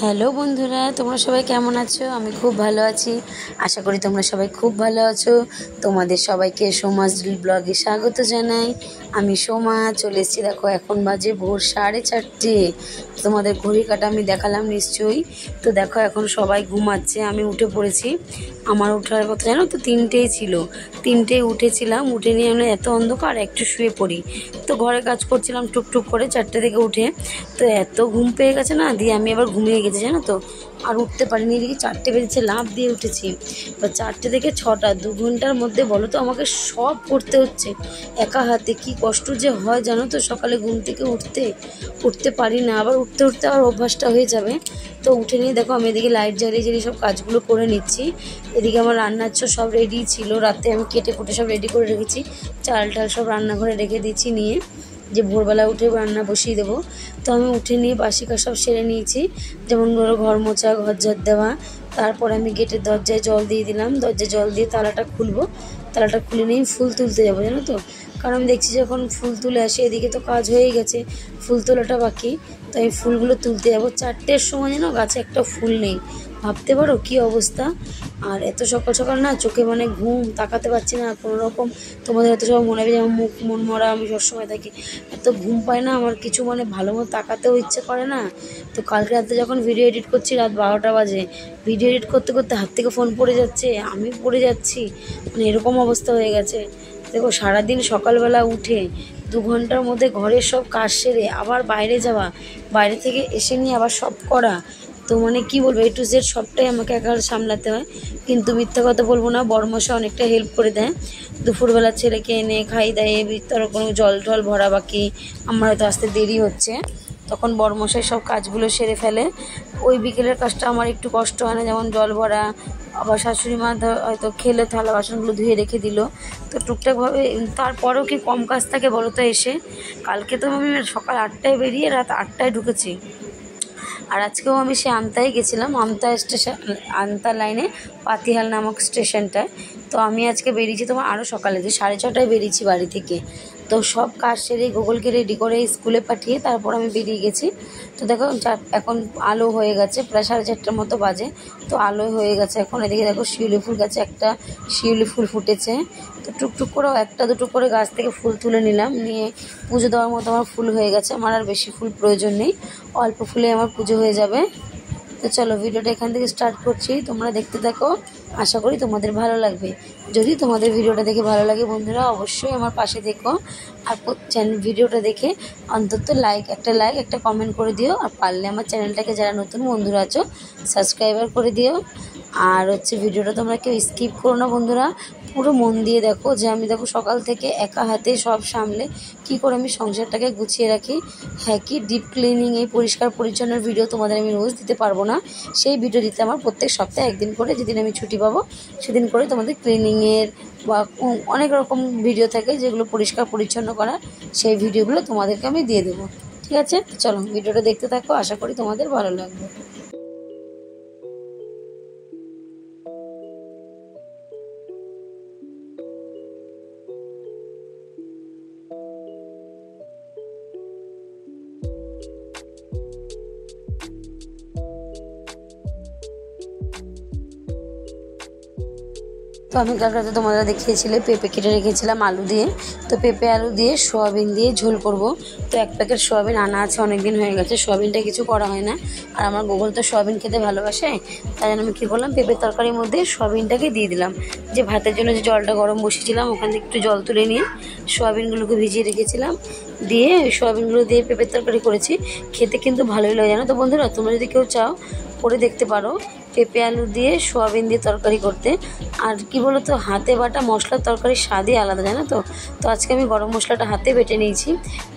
Hello বন্ধুরা, তোমরা সবাই কেমন আছো? আমি খুব ভালো আছি। আশা করি তোমরা সবাই খুব ভালো আছো। তোমাদের সবাইকে সোমাস ব্লগে স্বাগত জানাই। আমি সোমা চলে এসেছি। দেখো এখন বাজে ভোর 4:30। তোমাদের ঘড়ি কাটা আমি দেখালাম নিশ্চয়ই। তো দেখো এখন সবাই ঘুমাচ্ছে, আমি উঠে পড়েছি। আমার ওঠার কথা জানো তো 3টেই ছিল। 3টেই উঠেছিলাম, উঠে নিয়ে আমরা এত অন্ধকার একটু শুয়ে পড়ি। তো ঘরে কাজ করছিলাম টুকটুক করে 4টে থেকে উঠে। তো এত ঘুম পেয়ে গেছে না, দিয়ে আমি আবার ঘুমিয়ে গেছি জানো তো। আর উঠতে পারিনি, এদিকে 4টে বেজেছে, লাফ দিয়ে উঠেছি। এবার 4টে থেকে 6টা 2 ঘন্টার মধ্যে বলো তো আমাকে সব করতে হচ্ছে একা হাতে। কি কষ্ট যে হয় জানো তো, সকালে ঘুম থেকে উঠতে পারি না, আবার উঠতে উঠতে আবার অভ্যাসটা হয়ে যাবে। তো উঠে নিয়ে দেখো আমি এদিকে লাইট জ্বালিয়ে জ্বালিয়ে সব কাজগুলো করে নিচ্ছি। এদিকে আমার রান্নার সব রেডি ছিল, রাতে আমি কেটে কুটে সব রেডি করে রেখেছি। চাল টাল সব রান্নাঘরে রেখে দিচ্ছি, নিয়ে যে ভোরবেলা উঠে রান্না বসিয়ে দেবো। তো আমি উঠে নিয়ে বাসি কাজ সব সেরে নিয়েছি, যেমন ধরো ঘর মোছা, ঘর ঝাড় দেওয়া। তারপর আমি গেটের দরজায় জল দিয়ে দিলাম, দরজায় জল দিয়ে তালাটা খুলবো। তালাটা খুলে নিয়ে ফুল তুলতে যাবো জানো তো, কারণ আমি দেখছি যখন ফুল তুলে আসি, এদিকে তো কাজ হয়েই গেছে, ফুল তোলাটা বাকি। তো আমি ফুলগুলো তুলতে যাবো। 4টের সময় যেন গাছে একটা ফুল নেই, ভাবতে পারো কী অবস্থা। আর এত সকাল সকাল না, চোখে মানে ঘুম, তাকাতে পারছি না কোনো রকম। তোমাদের হয়তো সব মনে হবে যেমন মুখ মন মরা আমি সবসময় থাকি। এত ঘুম পায় না আমার, কিছু মানে ভালো মতো তাকাতেও ইচ্ছে করে না। তো কালকে রাতে যখন ভিডিও এডিট করছি, রাত 12টা বাজে, ভিডিও এডিট করতে করতে হাত থেকে ফোন পড়ে যাচ্ছে, আমি পড়ে যাচ্ছি, মানে এরকম অবস্থা হয়ে গেছে। দেখো সারাদিন সকালবেলা উঠে 2 ঘন্টার মধ্যে ঘরের সব কাজ সেরে আবার বাইরে যাওয়া, বাইরে থেকে এসে নিয়ে আবার সব করা। তো মানে কি বলবো, A to Z সবটাই আমাকে একা সামলাতে হয়। কিন্তু মিথ্যা কথা বলবো না, বড়মশাই অনেকটা হেল্প করে দেয়। দুপুরবেলা ছেলেকে এনে খাই দেয়, ভিতরে কোনো জল টল ভরা বাকি, আমার হয়তো আসতে দেরি হচ্ছে, তখন বড়মশাই সব কাজগুলো সেরে ফেলে। ওই বিকেলের কাজটা আমার একটু কষ্ট হয় না, যেমন জল ভরা। আবার শাশুড়ি মা হয়তো খেলে থালা বাসনগুলো ধুয়ে রেখে দিল। তো টুকটাকভাবে তারপরেও কি কম কাজ থাকে বলো তো এসে। কালকে তো আমি সকাল 8টায় বেরিয়ে রাত 8টায় ঢুকেছি। আর আজকেও আমি সে আমতায় গেছিলাম, আমতা স্টেশন, আমতা লাইনে পাতিহাল নামক স্টেশনটায়। তো আমি আজকে বেরিয়েছি তোমার আরও সকালে, যে 6:30টায় বেরিয়েছি বাড়ি থেকে। তো সব কাজ সেরে গুগলকে রেডি করে স্কুলে পাঠিয়ে তারপর আমি বেরিয়ে গেছি। তো দেখো এখন আলো হয়ে গেছে, প্রায় 4:30টার মতো বাজে। তো আলো হয়ে গেছে এখন। এদিকে দেখো শিউলি ফুল গাছে একটা শিউলি ফুল ফুটেছে। তো টুকটুক করেও একটা দুটো করে গাছ থেকে ফুল তুলে নিলাম, নিয়ে পুজো দেওয়ার মতো আমার ফুল হয়ে গেছে। আমার আর বেশি ফুল প্রয়োজন নেই, অল্প ফুলে আমার পুজো হয়ে যাবে। তো চলো ভিডিওটা এখান থেকে স্টার্ট করছি, তোমরা দেখতে থাকো। আশা করি তোমাদের ভালো লাগবে। যদি তোমাদের ভিডিওটা দেখে ভালো লাগে বন্ধুরা, অবশ্যই আমার পাশে দেখো। আর ভিডিওটা দেখে অন্তত লাইক একটা কমেন্ট করে দিও। আর পারলে আমার চ্যানেলটাকে, যারা নতুন বন্ধুরা আছো, সাবস্ক্রাইবার করে দিও। আর ভিডিওটা তোমরা কেউ স্কিপ করো না বন্ধুরা, পুরো মন দিয়ে দেখো। যে আমি দেখো সকাল থেকে একা হাতে সব সামলে কি করে আমি সংসারটাকে গুছিয়ে রাখি। হ্যাঁ, কি ডিপ ক্লিনিং, এই পরিষ্কার পরিচ্ছন্নের ভিডিও তোমাদের আমি রোজ দিতে পারবো না। সেই ভিডিও দিতে আমার প্রত্যেক সপ্তাহে একদিন করে, যেদিন আমি ছুটি পাবো সেদিন করে তোমাদের ক্লিনিংয়ের বা অনেক রকম ভিডিও থাকে যেগুলো পরিষ্কার পরিচ্ছন্ন করা, সেই ভিডিওগুলো তোমাদেরকে আমি দিয়ে দেবো। ঠিক আছে, চলো ভিডিওটা দেখতে থাকো, আশা করি তোমাদের ভালো লাগবে। তো আমি কাল রাতে তোমরা দেখিয়েছিলে পেঁপে কেটে রেখেছিলাম আলু দিয়ে। তো পেঁপে আলু দিয়ে সোয়াবিন দিয়ে ঝোল করব। তো 1 প্যাকেট সোয়াবিন আনা আছে, অনেক দিন হয়ে গেছে, সোয়াবিনটা কিছু করা হয় না। আর আমার গুগল তো সোয়াবিন খেতে ভালোবাসে, তাই জন্য আমি কী করলাম, পেঁপের তরকারির মধ্যে সোয়াবিনটাকে দিয়ে দিলাম। যে ভাতের জন্য যে জলটা গরম বসিয়েছিলাম, ওখান থেকে একটু জল তুলে নিয়ে সোয়াবিনগুলোকে ভিজিয়ে রেখেছিলাম, দিয়ে সোয়াবিনগুলো দিয়ে পেঁপের তরকারি করেছি। খেতে কিন্তু ভালোই লাগে জানো তো বন্ধুরা, তোমরা যদি কেউ চাও করে দেখতে পারো পেঁপে আলু দিয়ে সোয়াবিন দিয়ে তরকারি করতে। আর কি বলো তো, হাতে বাটা মশলার তরকারির স্বাদই আলাদা জানো তো। তো আজকে আমি গরম মশলাটা হাতে বেটে নিয়েছি,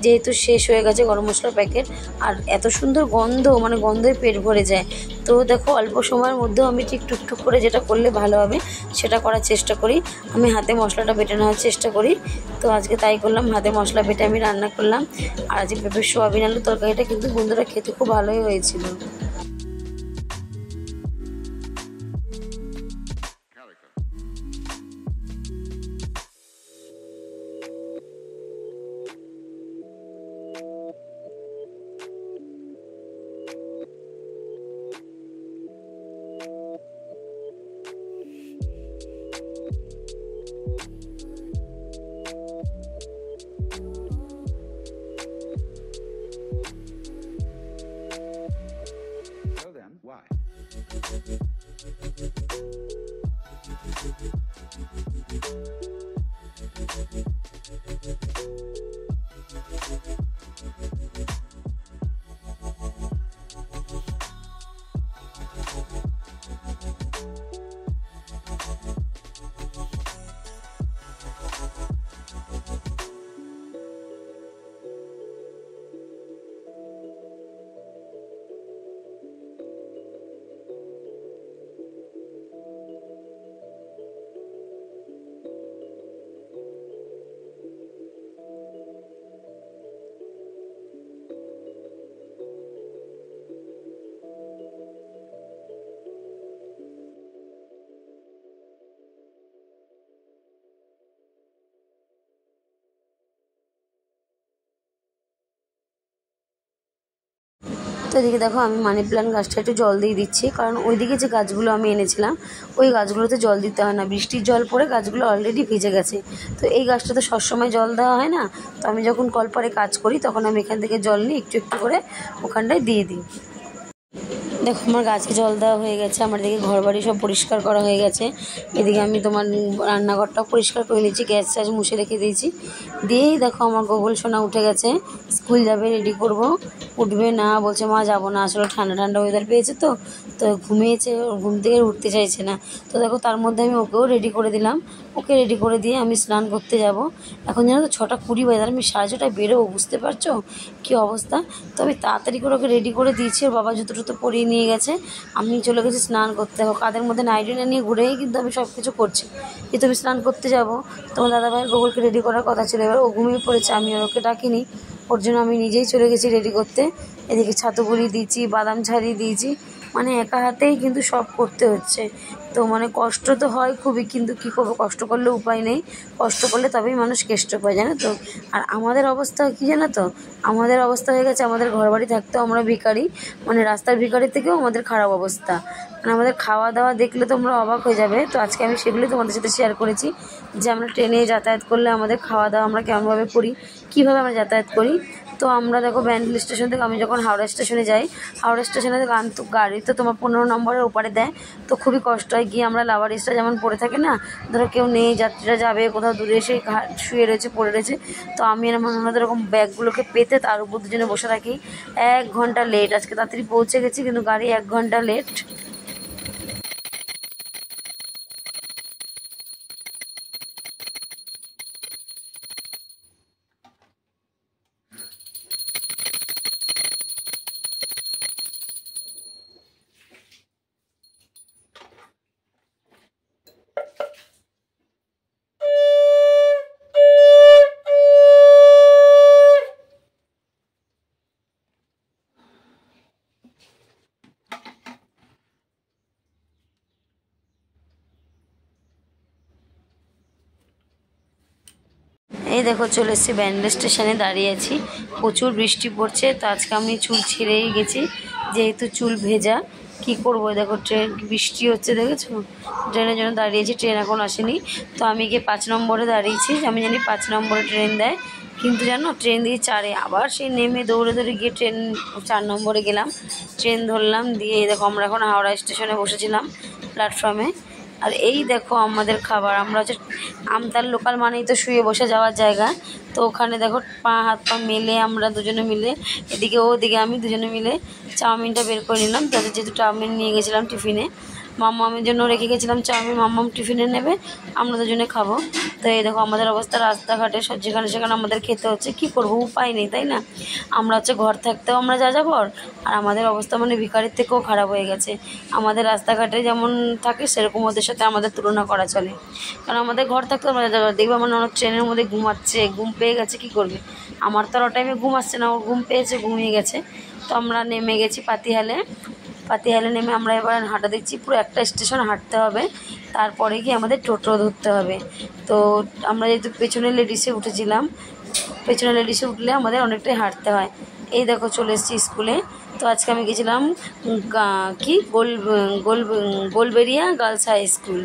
যেহেতু শেষ হয়ে গেছে গরম মশলার প্যাকেট। আর এত সুন্দর গন্ধ, মানে গন্ধে পেট ভরে যায়। তো দেখো অল্প সময়ের মধ্যেও আমি ঠিক টুকটুক করে যেটা করলে ভালো হবে সেটা করার চেষ্টা করি। আমি হাতে মশলাটা বেটে নেওয়ার চেষ্টা করি। তো আজকে তাই করলাম, হাতে মশলা বেটে আমি রান্না করলাম। আর আজকে পেঁপের সোয়াবিন আলু তরকারিটা কিন্তু বন্ধুরা খেতে খুব ভালোই হয়েছিল। তো এদিকে দেখো আমি মানি প্ল্যান্ট গাছটা একটু জল দিয়ে দিচ্ছি, কারণ ওইদিকে যে গাছগুলো আমি এনেছিলাম ওই গাছগুলোতে জল দিতে হয় না, বৃষ্টির জল পড়ে গাছগুলো অলরেডি ভিজে গেছে। তো এই গাছটাতে সবসময় জল দেওয়া হয় না, তো আমি যখন কল পারে কাজ করি তখন আমি এখান থেকে জল নিয়ে একটু একটু করে ওখানটায় দিয়ে দিই। দেখো আমার গাছকে জল দেওয়া হয়ে গেছে, আমার দিকে ঘর বাড়ি সব পরিষ্কার করা হয়ে গেছে। এদিকে আমি তোমার রান্নাঘরটাও পরিষ্কার করে নিয়েছি, গ্যাস ট্যাস মুছে রেখে দিয়েছি। দিয়েই দেখো আমার গোগল সোনা উঠে গেছে, স্কুল যাবে, রেডি করব। উঠবে না, বলছে মা যাবো না, আসলে ঠান্ডা ঠান্ডা ওয়েদার পেয়েছে তো তো ঘুমিয়েছে, ঘুম থেকে উঠতে চাইছে না। তো দেখো তার মধ্যে আমি ওকেও রেডি করে দিলাম, ওকে রেডি করে দিয়ে আমি স্নান করতে যাব। এখন জানো তো 6:20 বাজে, আমি 6:30টায় বেরোবো, বুঝতে পারছো কী অবস্থা। তো আমি তাড়াতাড়ি করে ওকে রেডি করে দিয়েছি, ওর বাবা জুতো টুতো পরিয়ে নিয়ে গেছে, আমি চলে গেছি স্নান করতে। দেখো কাদের মধ্যে নাইটিটা নিয়ে ঘুরেই কিন্তু আমি সব কিছু করছি, কিন্তু আমি স্নান করতে যাব। তোমার দাদাভাইয়ের গোগলকে রেডি করার কথা ছিল, এবার ও ঘুমিয়ে পড়েছে, আমি আর ওকে ডাকিনি, ওর জন্য আমি নিজেই চলে গেছি রেডি করতে। এদিকে ছাতু গুঁড়ি দিয়েছি, বাদাম ছাড়িয়ে দিয়েছি, মানে একা হাতেই কিন্তু সব করতে হচ্ছে। তো মানে কষ্ট তো হয় খুবই, কিন্তু কী করবো, কষ্ট করলে উপায় নেই, কষ্ট করলে তবেই মানুষ কেষ্ট পায়, জানো তো। আর আমাদের অবস্থা কী জানো তো, আমাদের অবস্থা হয়ে গেছে, আমাদের ঘরবাড়ি থাকতেও আমরা ভিখারি, মানে রাস্তার ভিখারির থেকেও আমাদের খারাপ অবস্থা। মানে আমাদের খাওয়া দাওয়া দেখলে তোমরা অবাক হয়ে যাবে। তো আজকে আমি সেগুলোই তোমাদের সাথে শেয়ার করেছি, যে আমরা ট্রেনে যাতায়াত করলে আমাদের খাওয়া দাওয়া আমরা কেমনভাবে করি, কীভাবে আমরা যাতায়াত করি। তো আমরা দেখো ব্যান্ডেল স্টেশন থেকে আমি যখন হাওড়া স্টেশনে যাই, হাওড়া স্টেশনে গাড়ি তো তোমার 15 নম্বরের ওপারে দেয়, তো খুবই কষ্ট হয় গিয়ে। আমরা লাভার ইস্টটা যেমন পড়ে থাকে না, ধরো কেউ নেই, যাত্রীরা যাবে কোথাও দূরে, এসে শুয়ে রয়েছে, পড়ে রয়েছে, তো আমি আর আমাদের এরকম ব্যাগগুলোকে পেতে তার উপর দুজনে বসে থাকি। 1 ঘন্টা লেট, আজকে তাড়াতাড়ি পৌঁছে গেছি কিন্তু গাড়ি 1 ঘন্টা লেট। এই দেখো চলে এসেছি ব্যান্ডেল স্টেশনে, দাঁড়িয়ে আছি, প্রচুর বৃষ্টি পড়ছে। তো আজকে আমি চুল ছিঁড়েই গেছি, যেহেতু চুল ভেজা, কি করবো। দেখো ট্রেন, বৃষ্টি হচ্ছে দেখেছো, ট্রেনের জন্য দাঁড়িয়েছি, ট্রেন এখন আসেনি। তো আমি গিয়ে 5 নম্বরে দাঁড়িয়েছি, আমি জানি 5 নম্বরে ট্রেন দেয়, কিন্তু জানো ট্রেন দিয়ে 4-এ, আবার সেই নেমে দৌড়ে দৌড়ে গিয়ে ট্রেন 4 নম্বরে গেলাম, ট্রেন ধরলাম। দিয়ে দেখো আমরা এখন হাওড়া স্টেশনে বসেছিলাম প্ল্যাটফর্মে। আর এই দেখো আমাদের খাবার, আমরা হচ্ছে আমতার লোকাল মানেই তো শুয়ে বসে যাওয়ার জায়গা। তো ওখানে দেখো হাত পা মেলে আমরা দুজনে মিলে, এদিকে ওদিকে আমি, দুজনে মিলে চাউমিনটা বের করে নিলাম। তাদের যেহেতু চাউমিন নিয়ে গেছিলাম টিফিনে, মাম্মামের জন্য রেখে গেছিলাম চাউমিন, মাম্মাম টিফিনে নেবে, আমরা দুজনে খাবো। তো এই দেখো আমাদের অবস্থা, রাস্তাঘাটে যেখানে সেখানে আমাদের খেতে হচ্ছে, কি করব, উপায় নেই, তাই না। আমরা হচ্ছে ঘর থাকতেও আমরা যাযাবর, আর আমাদের অবস্থা মানে ভিখারির থেকেও খারাপ হয়ে গেছে। আমাদের রাস্তাঘাটে যেমন থাকে সেরকম ওদের সাথে আমাদের তুলনা করা চলে, কারণ আমাদের ঘর থাকতেও আমরা যাযাবর। দেখবো আমার ননদ ট্রেনের মধ্যে ঘুমাচ্ছে, ঘুম পেয়ে গেছে, কি করবে, আমার তো আর টাইমে ঘুম আসছে না, ওর ঘুম পেয়েছে, ঘুমিয়ে গেছে। তো আমরা নেমে গেছি পাতিহালে, পাতিহালে নেমে আমরা এবার হাঁটা দিচ্ছি, পুরো একটা স্টেশন হাঁটতে হবে, তারপরে গিয়ে আমাদের টোটো ধরতে হবে। তো আমরা যেহেতু পেছনে লেডিসে উঠেছিলাম, পেছনে লেডিসে উঠলে আমাদের অনেকটাই হাঁটতে হয়। এই দেখো চলে এসেছি স্কুলে। তো আজকে আমি গেছিলাম কি গোলবেরিয়া গার্লস হাই স্কুল।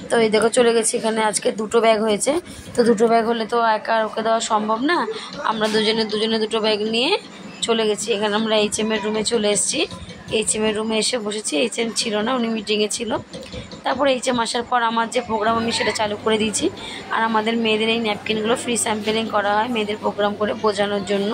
তো এই দেখো চলে গেছি এখানে, আজকে 2টো ব্যাগ হয়েছে। তো 2টো ব্যাগ হলে তো একা ওকে দেওয়া সম্ভব না, আমরা দুজনে 2টো ব্যাগ নিয়ে চলে গেছি। এখানে আমরা HM-এর রুমে চলে এসেছি, HM-এর রুমে এসে বসেছি। HM ছিল না, উনি মিটিংয়ে ছিল। তারপরে HM আসার পর আমার যে প্রোগ্রাম আমি সেটা চালু করে দিয়েছি। আর আমাদের মেয়েদের এই ন্যাপকিনগুলো ফ্রি স্যাম্পেলিং করা হয় মেয়েদের প্রোগ্রাম করে বোঝানোর জন্য।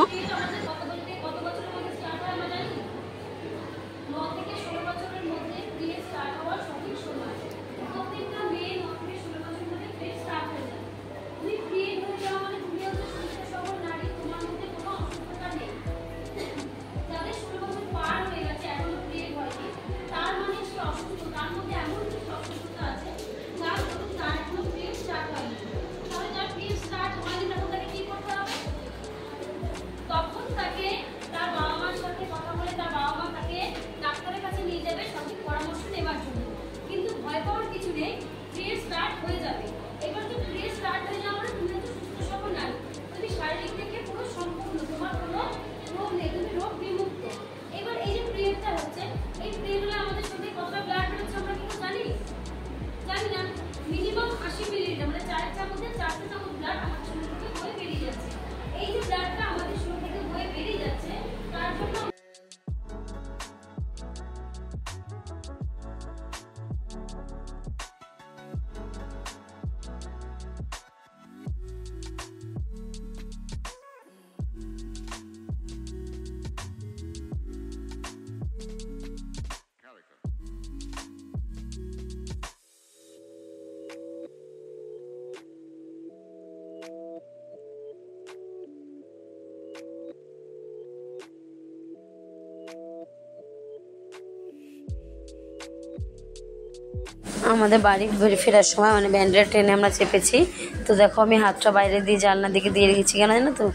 আমাদের বাড়ি ফেরার সময় মানে ব্যান্ডেলের ট্রেনে আমরা চেপেছি। তো দেখো আমি হাতটা বাইরে দিয়ে জানলার দিকে দিয়ে রেখেছি, কেন জানো তো,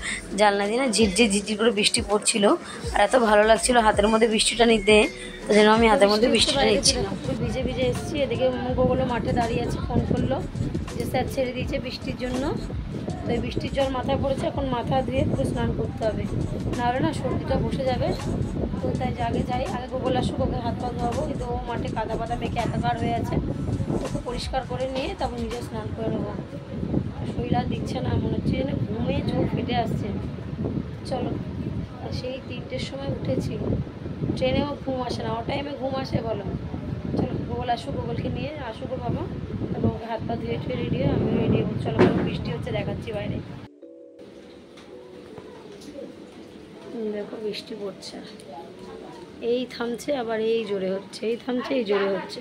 জানলা দিয়ে না ঝিরঝির ঝিরঝির করে বৃষ্টি পড়ছিল আর এত ভালো লাগছিল হাতের মধ্যে বৃষ্টিটা নিতে, তো যেন আমি হাতের মধ্যে বৃষ্টিটা নিচ্ছিলাম। ভিজে ভিজে এসেছি, এদিকে মুখগুলো মাঠে দাঁড়িয়ে আছে, ফোন করলো যে স্যার ছেড়ে দিয়েছে বৃষ্টির জন্য। তো এই বৃষ্টির জল মাথায় পড়েছে, এখন মাথা ধুয়ে পুরো স্নান করতে হবে, নাহলে না সর্দিটা বসে যাবে। তো তাই আগে যাই, আগে গোবর আসুক, ওকে হাত পা ধোয়াবো, কিন্তু ও মাঠে কাদা পাতা মেখে একাকার হয়ে আছে, ওকে পরিষ্কার করে নিয়ে তারপর নিজে স্নান করে নেবো। শরীর আর দিচ্ছে না, মনে হচ্ছে যেন ঘুমে চোখ ফেটে আসছে। চলো, সেই 3টের সময় উঠেছি, ট্রেনেও ঘুম আসে না, ও টাইমে ঘুম আসে বলো। চলো গোবল আসুক, গোবলকে নিয়ে আসুক ও বাবা, তারপর ওকে হাত পা ধুয়ে টুয়ে রেডি হয়ে আমিও রেডি হবো। চলো বলো, বৃষ্টি হচ্ছে দেখাচ্ছি বাইরে, দেখো বৃষ্টি পড়ছে, এই থামছে আবার এই জোরে হচ্ছে, এই থামছে এই জোরে হচ্ছে।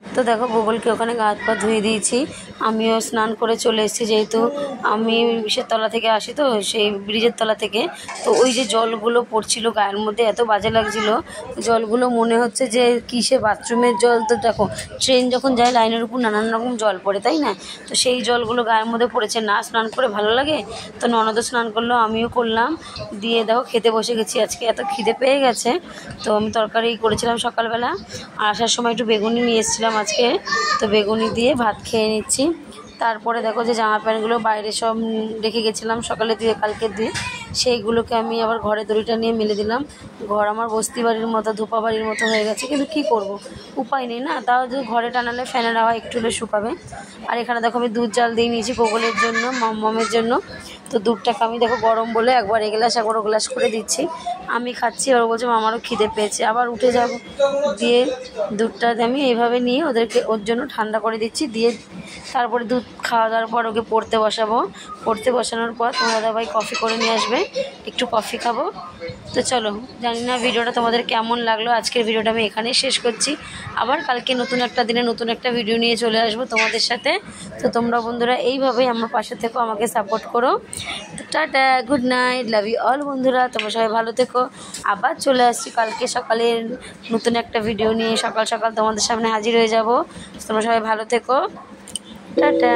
তো দেখো গোগলকে ওখানে গা হাত পা ধুয়ে দিয়েছি, আমিও স্নান করে চলে এসেছি, যেহেতু আমি বিষের তলা থেকে আসি, তো সেই ব্রিজের তলা থেকে। তো ওই যে জলগুলো পড়ছিল গায়ের মধ্যে, এত বাজে লাগছিল জলগুলো, মনে হচ্ছে যে কিসে বাথরুমের জল। তো দেখো ট্রেন যখন যায় লাইনের উপর নানান রকম জল পড়ে, তাই না, তো সেই জলগুলো গায়ের মধ্যে পড়েছে, না স্নান করে ভালো লাগে। তো ননদও স্নান করলো, আমিও করলাম, দিয়ে দেখো খেতে বসে গেছি। আজকে এত খিদে পেয়ে গেছে, তো আমি তরকারি করেছিলাম সকালবেলা, আর আসার সময় একটু বেগুনি নিয়ে এসেছিলাম আজকে, তো বেগুনি দিয়ে ভাত খেয়ে নিচ্ছি। তারপরে দেখো যে জামা প্যান্টগুলো বাইরে সব রেখে গেছিলাম সকালে দিয়ে কালকে দিয়ে, সেইগুলোকে আমি আবার ঘরে দড়িটা নিয়ে মেলে দিলাম। ঘর আমার বস্তি বাড়ির মতো ধোপা বাড়ির মতো হয়ে গেছে, কিন্তু কি করব, উপায় নেই না, তাও যদি ঘরে টানালে ফ্যানের হাওয়া একটু হলে শুকাবে। আর এখানে দেখো আমি দুধ জাল দিয়ে নিয়েছি গোগলের জন্য, মমের জন্য। তো দুধটাকে আমি দেখো গরম বলে একবার এ গ্লাস একবার ও গ্লাস করে দিচ্ছি, আমি খাচ্ছি, আর বলছে আমারও খিদে পেয়েছে, আবার উঠে যাব, দিয়ে দুধটা আমি এইভাবে নিয়ে ওর জন্য ঠান্ডা করে দিচ্ছি, দিয়ে তারপরে দুধ খাওয়া দাওয়ার পর ওকে পড়তে বসাবো। পড়তে বসানোর পর তোমার দাদাভাই কফি করে নিয়ে আসবে, একটু কফি খাবো। তো চলো, জানি না ভিডিওটা তোমাদের কেমন লাগলো, আজকের ভিডিওটা আমি এখানেই শেষ করছি। আবার কালকে নতুন একটা দিনে নতুন একটা ভিডিও নিয়ে চলে আসবো তোমাদের সাথে। তো তোমরা বন্ধুরা এইভাবেই আমার পাশে থেকো, আমাকে সাপোর্ট করো। তো টাটা, good night, love you all বন্ধুরা, তোমরা সবাই ভালো থেকো। আবার চলে আসছি কালকে সকালে নতুন একটা ভিডিও নিয়ে, সকাল সকাল তোমাদের সামনে হাজির হয়ে যাব। তোমরা সবাই ভালো থেকো, টাটা।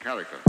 Character.